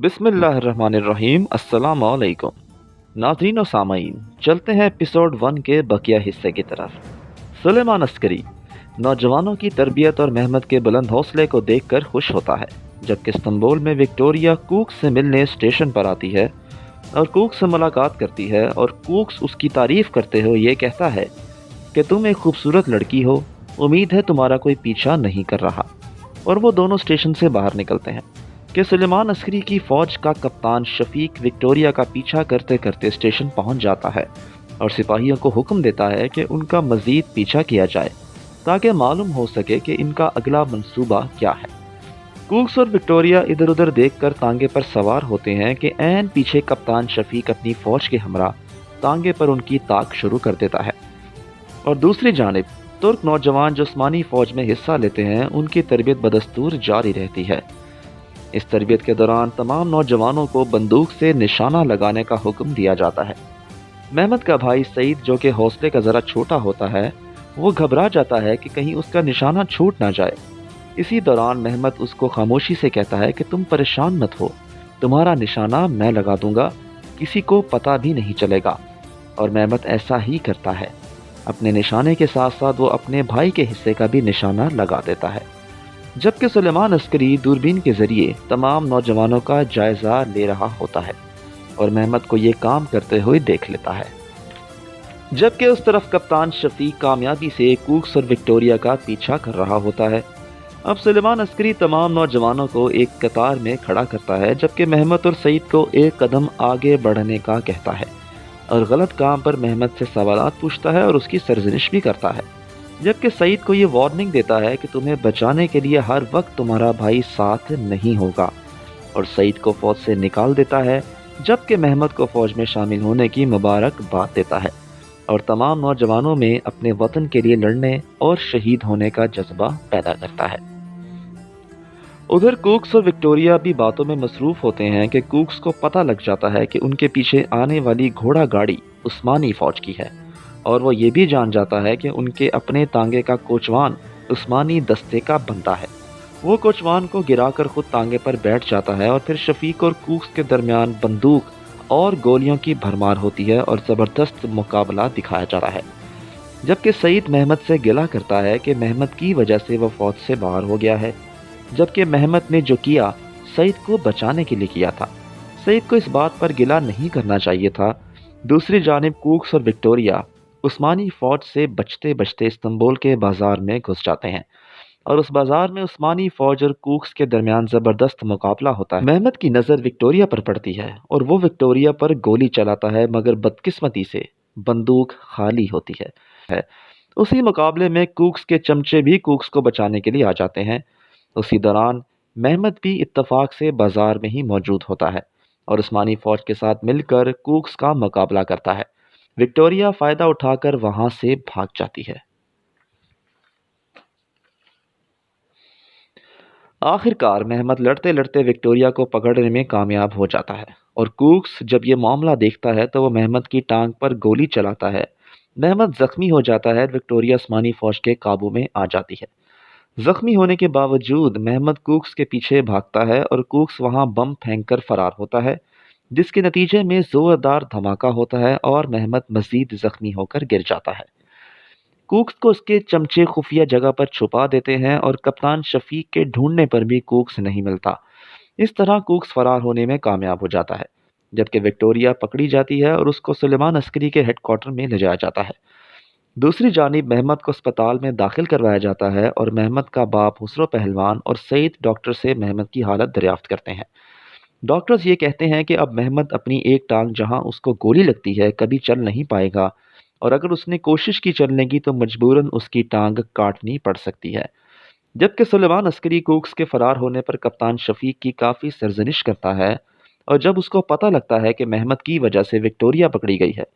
बिस्मिल्लाहिर्रहमानिर्रहीम। अस्सलाम वालेकुम नाज़रीन और सामाईन, चलते हैं एपिसोड 1 के बकिया हिस्से की तरफ। सुलेमान अस्करी नौजवानों की तरबियत और मेहनत के बुलंद हौसले को देखकर खुश होता है, जबकि इस्तांबुल में विक्टोरिया कूक्स से मिलने स्टेशन पर आती है और कूक्स से मुलाकात करती है और कूक्स उसकी तारीफ करते हुए ये कहता है कि तुम एक खूबसूरत लड़की हो, उम्मीद है तुम्हारा कोई पीछा नहीं कर रहा। और वो दोनों स्टेशन से बाहर निकलते हैं कि सुलेमान अस्करी की फौज का कप्तान शफीक विक्टोरिया का पीछा करते करते स्टेशन पहुंच जाता है और सिपाहियों को हुक्म देता है कि उनका मजीद पीछा किया जाए ताकि मालूम हो सके कि इनका अगला मंसूबा क्या है। कूक्स और विक्टोरिया इधर उधर देखकर तांगे पर सवार होते हैं कि ऐन पीछे कप्तान शफीक अपनी फौज के हमरा तांगे पर उनकी ताक शुरू कर देता है। और दूसरी जानिब तुर्क नौजवान जो उस्मानी फौज में हिस्सा लेते हैं, उनकी तरबियत बदस्तूर जारी रहती है। इस तरबियत के दौरान तमाम नौजवानों को बंदूक से निशाना लगाने का हुक्म दिया जाता है। महमद का भाई सईद, जो कि हौसले का ज़रा छोटा होता है, वो घबरा जाता है कि कहीं उसका निशाना छूट ना जाए। इसी दौरान महमद उसको खामोशी से कहता है कि तुम परेशान मत हो, तुम्हारा निशाना मैं लगा दूंगा, किसी को पता भी नहीं चलेगा। और महमद ऐसा ही करता है। अपने निशाने के साथ साथ वो अपने भाई के हिस्से का भी निशाना लगा देता है, जबकि सुलेमान अस्करी दूरबीन के जरिए तमाम नौजवानों का जायजा ले रहा होता है और महमद को ये काम करते हुए देख लेता है। जबकि उस तरफ कप्तान शफीक कामयाबी से कूक्स और विक्टोरिया का पीछा कर रहा होता है। अब सुलेमान अस्करी तमाम नौजवानों को एक कतार में खड़ा करता है, जबकि महमद और सईद को एक कदम आगे बढ़ने का कहता है और गलत काम पर महमद से सवालात पूछता है और उसकी सरजनिश भी करता है। जबकि सईद को ये वार्निंग देता है कि तुम्हें बचाने के लिए हर वक्त तुम्हारा भाई साथ नहीं होगा, और सईद को फौज से निकाल देता है, जबकि महमद को फौज में शामिल होने की मुबारकबाद देता है और तमाम नौजवानों में अपने वतन के लिए लड़ने और शहीद होने का जज्बा पैदा करता है। उधर कूक्स और विक्टोरिया भी बातों में मसरूफ होते हैं कि कूक्स को पता लग जाता है कि उनके पीछे आने वाली घोड़ा गाड़ी उस्मानी फौज की है, और वो ये भी जान जाता है कि उनके अपने तांगे का कोचवान उस्मानी दस्ते का बंदा है। वो कोचवान को गिराकर खुद तांगे पर बैठ जाता है और फिर शफीक और कूक्स के दरमियान बंदूक और गोलियों की भरमार होती है और ज़बरदस्त मुकाबला दिखाया जा रहा है। जबकि सईद महमद से गिला करता है कि महमद की वजह से वह फौज से बाहर हो गया है, जबकि महमद ने जो किया सईद को बचाने के लिए किया था। सईद को इस बात पर गिला नहीं करना चाहिए था। दूसरी जानिब कूक्स और विक्टोरिया उस्मानी फौज से बचते बचते इस्तांबुल के बाजार में घुस जाते हैं और उस बाजार में उस्मानी फौज और कूक्स के दरमियान ज़बरदस्त मुकाबला होता है। महमद की नज़र विक्टोरिया पर पड़ती है और वो विक्टोरिया पर गोली चलाता है, मगर बदकिस्मती से बंदूक खाली होती है। उसी मुकाबले में कूक्स के चमचे भी कूक्स को बचाने के लिए आ जाते हैं। उसी दौरान महमद भी इत्तफाक से बाजार में ही मौजूद होता है और उस्मानी फौज के साथ मिलकर कूक्स का मुकाबला करता है। विक्टोरिया फ़ायदा उठाकर वहां से भाग जाती है। आखिरकार महमद लड़ते लड़ते विक्टोरिया को पकड़ने में कामयाब हो जाता है और कूक्स जब ये मामला देखता है तो वो महमद की टांग पर गोली चलाता है। महमद जख्मी हो जाता है। विक्टोरिया उस्मानी फौज के काबू में आ जाती है। जख्मी होने के बावजूद महमद कूक्स के पीछे भागता है और कूक्स वहां बम फेंककर फरार होता है, जिसके नतीजे में जोरदार धमाका होता है और महमद मजीद जख्मी होकर गिर जाता है। कूक्स को उसके चमचे खुफिया जगह पर छुपा देते हैं और कप्तान शफीक के ढूंढने पर भी कूक्स नहीं मिलता। इस तरह कूक्स फरार होने में कामयाब हो जाता है, जबकि विक्टोरिया पकड़ी जाती है और उसको सुलेमान अस्करी के हेडक्वार्टर में ले जाया जाता है। दूसरी जानिब महमद को अस्पताल में दाखिल करवाया जाता है और महमद का बाप हुस्रो पहलवान और सईद डॉक्टर से महमद की हालत दरियाफ्त करते हैं। डॉक्टर्स ये कहते हैं कि अब महमद अपनी एक टांग जहां उसको गोली लगती है कभी चल नहीं पाएगा, और अगर उसने कोशिश की चलने की तो मजबूरन उसकी टांग काटनी पड़ सकती है। जबकि सुलेमान अस्करी कूक्स के फरार होने पर कप्तान शफीक की काफ़ी सरजनिश करता है, और जब उसको पता लगता है कि महमद की वजह से विक्टोरिया पकड़ी गई है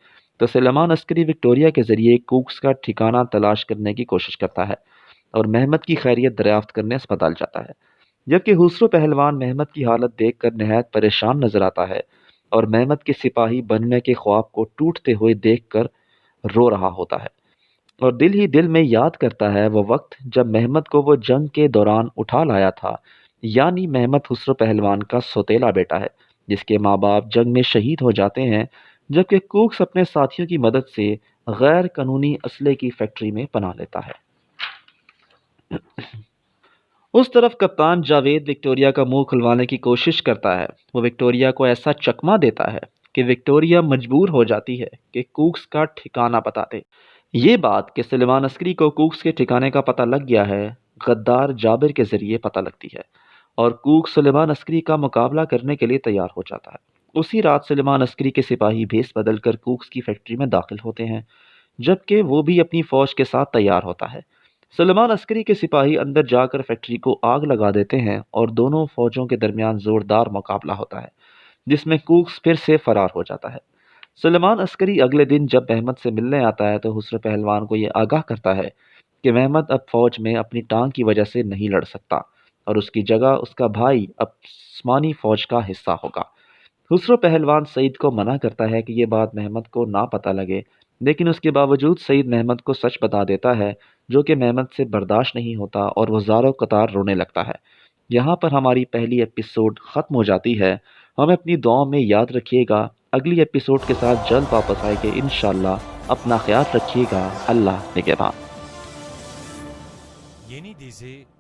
तो सुलेमान अस्करी विक्टोरिया के जरिए कूक्स का ठिकाना तलाश करने की कोशिश करता है और महमद की खैरियत दरियाफ्त करने अस्पताल जाता है। जबकि हुस्रो पहलवान महमद की हालत देखकर नहायत परेशान नजर आता है और महमद के सिपाही बनने के ख्वाब को टूटते हुए देखकर रो रहा होता है और दिल ही दिल में याद करता है वो वक्त जब महमद को वो जंग के दौरान उठा लाया था یعنی محمد خسرو پہلوان کا سوتیلا بیٹا ہے جس کے ماں باپ جنگ میں شہید ہو جاتے ہیں، جبکہ کوکس اپنے ساتھیوں کی مدد سے غیر قانونی اسلحے کی فیکٹری میں پناہ لیتا ہے۔ اس طرف کپتان جاوید وکٹوریہ کا منہ کھلوانے کی کوشش کرتا ہے۔ وہ وکٹوریہ کو ایسا چکما دیتا ہے کہ وکٹوریہ مجبور ہو جاتی ہے کہ کوکس کا ٹھکانہ بتا دے۔ یہ بات کہ سلیمان عسکری کو کوکس کے ٹھکانے کا پتہ لگ گیا ہے، غدار جابر کے ذریعے پتہ لگتی ہے اور کوکس سلیمان عسکری کا مقابلہ کرنے کے لیے تیار ہو جاتا ہے۔ اسی رات سلیمان عسکری کے سپاہی بھیس بدل کر کوکس کی فیکٹری میں داخل ہوتے ہیں، جبکہ وہ بھی اپنی فوج کے ساتھ تیار ہوتا ہے۔ سلیمان عسکری کے سپاہی اندر جا کر فیکٹری کو آگ لگا دیتے ہیں اور دونوں فوجوں کے درمیان زوردار مقابلہ ہوتا ہے، جس میں کوکس پھر سے فرار ہو جاتا ہے۔ سلیمان عسکری اگلے دن جب محمد سے ملنے آتا ہے تو خسرو پہلوان کو یہ آگاہ کرتا ہے کہ محمد اب فوج میں اپنی ٹانگ کی وجہ سے نہیں لڑ سکتا اور اس کی جگہ اس کا بھائی اب عثمانی فوج کا حصہ ہوگا۔ خسرو پہلوان سعید کو منع کرتا ہے کہ یہ بات محمد کو نہ پتہ لگے، لیکن اس کے باوجود سعید محمد کو سچ بتا دیتا ہے، جو کہ محمد سے برداشت نہیں ہوتا اور وہ زاروں قطار رونے لگتا ہے۔ یہاں پر ہماری پہلی ایپیسوڈ ختم ہو جاتی ہے۔ ہمیں اپنی دعاؤں میں یاد رکھیے گا، اگلی ایپیسوڈ کے ساتھ جلد واپس آئے گے انشاءاللہ۔ اپنا خیال رکھیے گا، اللہ نگہبان۔ Yeni dizi